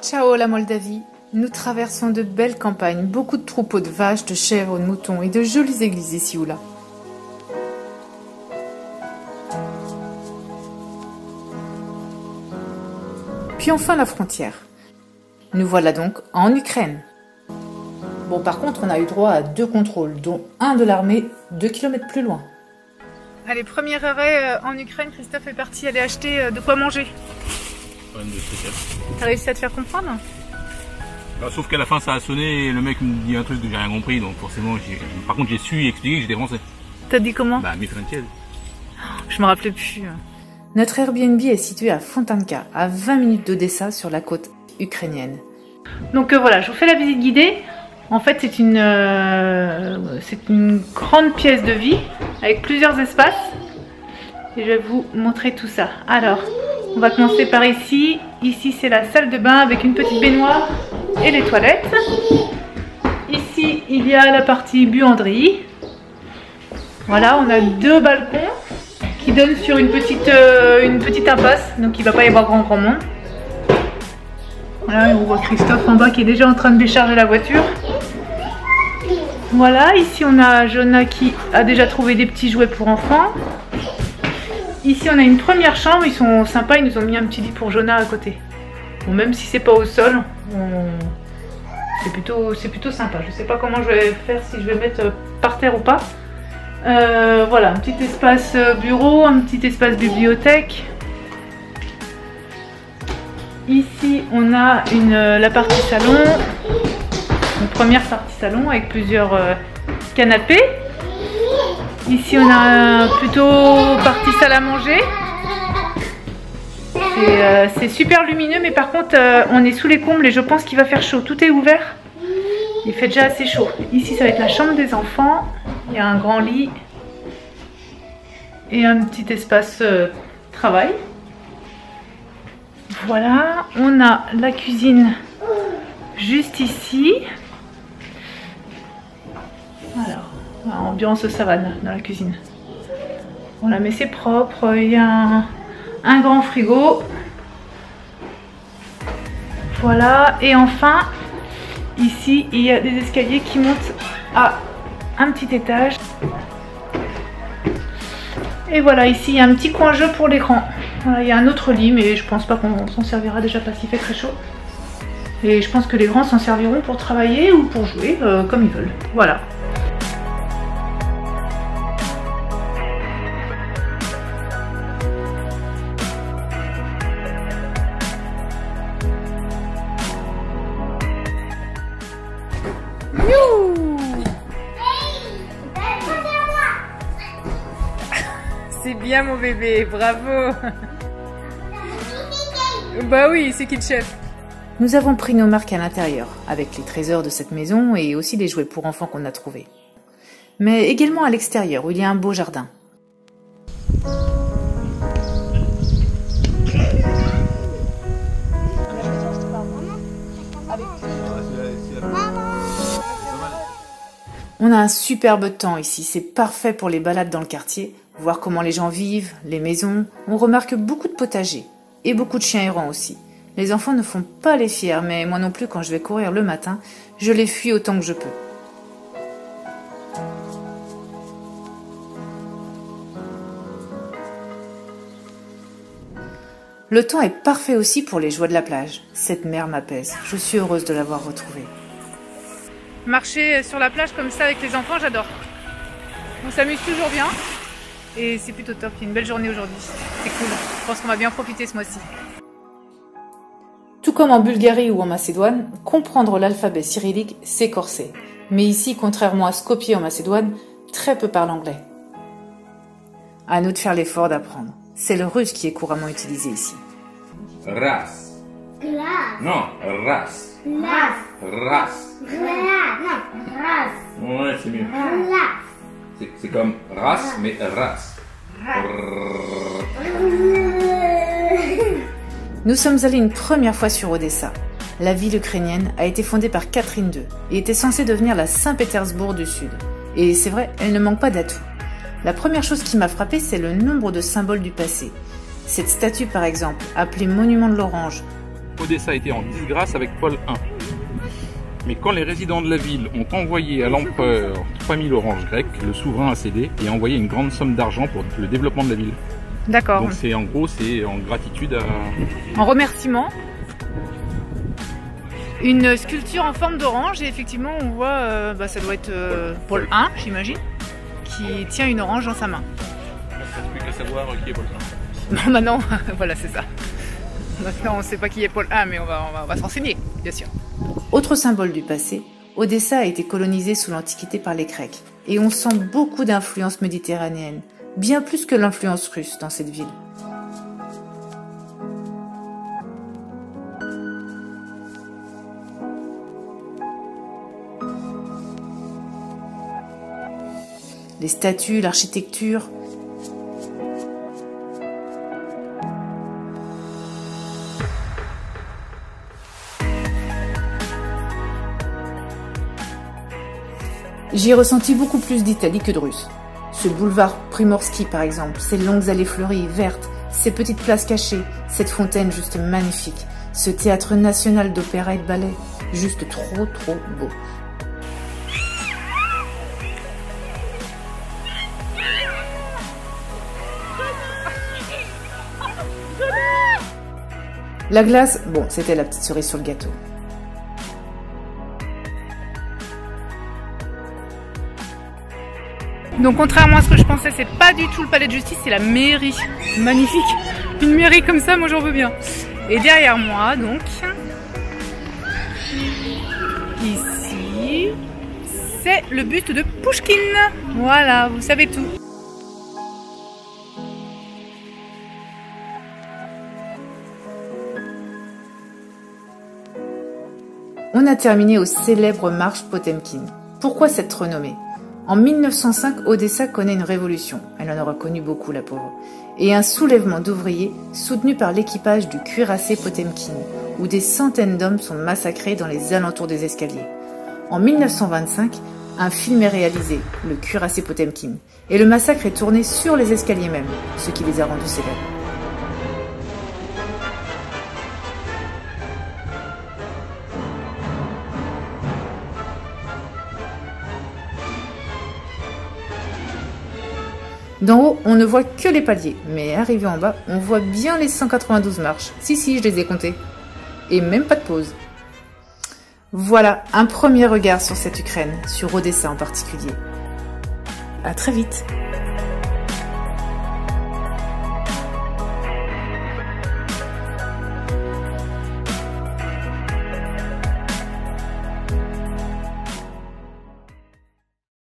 Ciao la Moldavie. Nous traversons de belles campagnes, beaucoup de troupeaux de vaches, de chèvres, de moutons et de jolies églises ici ou là. Puis enfin la frontière. Nous voilà donc en Ukraine. Bon, par contre, on a eu droit à 2 contrôles, dont un de l'armée 2 km plus loin. Allez, premier arrêt en Ukraine, Christophe est parti aller acheter de quoi manger. T'as réussi à te faire comprendre? Bah, sauf qu'à la fin ça a sonné et le mec me dit un truc que j'ai rien compris, donc forcément par contre j'ai su expliquer que j'étais français. T'as dit comment? Bah mi francese. Je me rappelais plus. Notre Airbnb est situé à Fontanka, à 20 minutes d'Odessa sur la côte ukrainienne. Donc voilà, je vous fais la visite guidée. En fait c'est une grande pièce de vie avec plusieurs espaces. Et je vais vous montrer tout ça. Alors, on va commencer par ici. Ici c'est la salle de bain avec une petite baignoire et les toilettes. Ici il y a la partie buanderie. Voilà, on a 2 balcons qui donnent sur une petite impasse, donc il ne va pas y avoir grand monde. Voilà, on voit Christophe en bas qui est déjà en train de décharger la voiture. Voilà, ici on a Jonah qui a déjà trouvé des petits jouets pour enfants. Ici on a une première chambre, ils sont sympas, ils nous ont mis un petit lit pour Jonah à côté. Bon, même si c'est pas au sol, c'est plutôt sympa. Je sais pas comment je vais faire, si je vais mettre par terre ou pas. Voilà, un petit espace bureau, un petit espace bibliothèque. Ici on a la partie salon, une première partie salon avec plusieurs canapés. Ici on a plutôt partie salle à manger. C'est super lumineux, mais par contre on est sous les combles et je pense qu'il va faire chaud. Tout est ouvert, il fait déjà assez chaud. Ici ça va être la chambre des enfants. Il y a un grand lit et un petit espace travail. Voilà, on a la cuisine juste ici. Alors, ambiance savane dans la cuisine. Voilà, mais c'est propre. Il y a un grand frigo. Voilà, et enfin, ici, il y a des escaliers qui montent à un petit étage. Et voilà, ici, il y a un petit coin jeu pour l'écran. Voilà, il y a un autre lit, mais je pense pas qu'on s'en servira déjà parce qu'il fait très chaud. Et je pense que les grands s'en serviront pour travailler ou pour jouer, comme ils veulent. Voilà. C'est bien mon bébé, bravo. Bah oui, c'est qui le chef? Nous avons pris nos marques à l'intérieur, avec les trésors de cette maison et aussi les jouets pour enfants qu'on a trouvés. Mais également à l'extérieur, où il y a un beau jardin. On a un superbe temps ici, c'est parfait pour les balades dans le quartier, voir comment les gens vivent, les maisons. On remarque beaucoup de potagers et beaucoup de chiens errants aussi. Les enfants ne font pas les fiers, mais moi non plus quand je vais courir le matin, je les fuis autant que je peux. Le temps est parfait aussi pour les joies de la plage. Cette mer m'apaise, je suis heureuse de l'avoir retrouvée. Marcher sur la plage comme ça avec les enfants, j'adore. On s'amuse toujours bien et c'est plutôt top. Il y a une belle journée aujourd'hui, c'est cool. Je pense qu'on va bien profiter ce mois-ci. Tout comme en Bulgarie ou en Macédoine, comprendre l'alphabet cyrillique, c'est corsé. Mais ici, contrairement à Skopje en Macédoine, très peu parlent anglais. À nous de faire l'effort d'apprendre. C'est le russe qui est couramment utilisé ici. Ras. Glace. Non, ras. Glace. Ras. Glace. Ouais, c'est mieux. Glace. C'est comme ras, mais ras. Nous sommes allés une première fois sur Odessa. La ville ukrainienne a été fondée par Catherine II et était censée devenir la Saint-Pétersbourg du Sud. Et c'est vrai, elle ne manque pas d'atouts. La première chose qui m'a frappée, c'est le nombre de symboles du passé. Cette statue par exemple, appelée Monument de l'Orange, Odessa était en disgrâce avec Paul I. Mais quand les résidents de la ville ont envoyé à l'empereur 3000 oranges grecques, le souverain a cédé et a envoyé une grande somme d'argent pour le développement de la ville. D'accord. Donc c'est en gros, c'est en gratitude à... En remerciement, une sculpture en forme d'orange et effectivement on voit, ça doit être Paul I, j'imagine, qui tient une orange dans sa main. Il ne reste plus qu'à savoir qui est Paul I. Non, maintenant, voilà, c'est ça. Maintenant, on ne sait pas qui est Paul I, mais on va s'enseigner, bien sûr. Autre symbole du passé, Odessa a été colonisée sous l'Antiquité par les Grecs. Et on sent beaucoup d'influence méditerranéenne, bien plus que l'influence russe dans cette ville. Les statues, l'architecture... J'y ai ressenti beaucoup plus d'Italie que de Russe. Ce boulevard Primorsky par exemple, ces longues allées fleuries, vertes, ces petites places cachées, cette fontaine juste magnifique, ce théâtre national d'opéra et de ballet, juste trop beau. La glace, bon, c'était la petite cerise sur le gâteau. Donc contrairement à ce que je pensais, c'est pas du tout le palais de justice, c'est la mairie. Magnifique. Une mairie comme ça, moi j'en veux bien. Et derrière moi, donc, ici, c'est le buste de Pouchkine. Voilà, vous savez tout. On a terminé aux célèbres marches Potemkine. Pourquoi cette renommée ? En 1905, Odessa connaît une révolution, elle en aura connu beaucoup la pauvre, et un soulèvement d'ouvriers soutenu par l'équipage du cuirassé Potemkine, où des centaines d'hommes sont massacrés dans les alentours des escaliers. En 1925, un film est réalisé, le cuirassé Potemkine, et le massacre est tourné sur les escaliers même, ce qui les a rendus célèbres. D'en haut, on ne voit que les paliers, mais arrivé en bas, on voit bien les 192 marches. Si, je les ai comptées. Et même pas de pause. Voilà, un premier regard sur cette Ukraine, sur Odessa en particulier. À très vite.